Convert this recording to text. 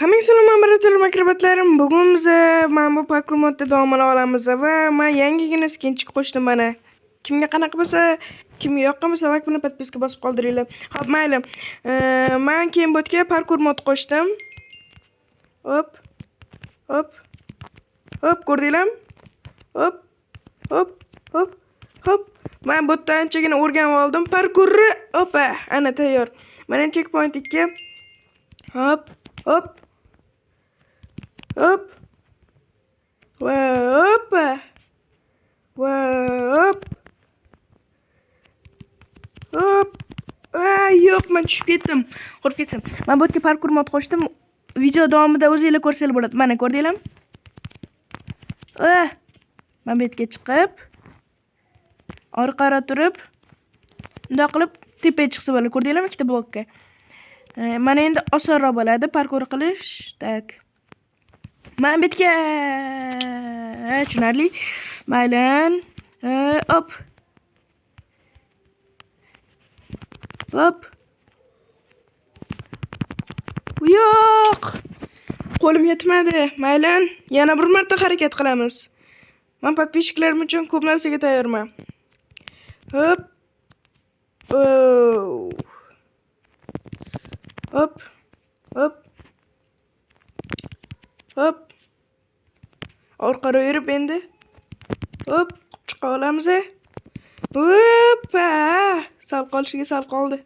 Hammaga salom, barakatul makrobatlarim. Bugun biz mana bu parkur modda davomini olamiz va men yangigina skinchik qo'shdim mana. Kimga qanaqa bo'lsa, kimga yoqqan bo'lsa like bilan podpiska bosib qoldiringlar. Xo'p, mayli. Men keyin botga parkur mod qo'shdim. Hop. Hop. Hop, ko'rdinglarmi? Hop. Hop. Hop. Hop. Men botdan anchagina o'rganib oldim parkurni. Opa, ana tayyor. Mana checkpoint 2. Hop. Hop. Hop. Va hoppa. Va hop. Hop. Yo'q, men tushib ketdim. Qo'rqib ketsam. Men bu yerga parkur mod qo'shdim. Video davomida o'zingizlar ko'rsanglar bo'ladi. Mana ko'rdinglarmi? Men bu yerga chiqib, orqara turib, bunday qilib tepaga chiqsa bo'ladi. Ko'rdinglarmi ikkita blokka? Mana endi osonroq bo'ladi parkur qilish. Tak. Men bu yerga tushunarli. Maylan. Hop. Hop. Yo'q. Qo'lim yetmadi. Maylan, yana bir marta harakat qilamiz. Men podpishchiklarim uchun ko'p narsaga tayyorman. Hop. Hop. Hop. Hop. Orqaga yurib endi. Hop, chiqa olamiz. Hoppa! Sal qolishiga sal qoldi.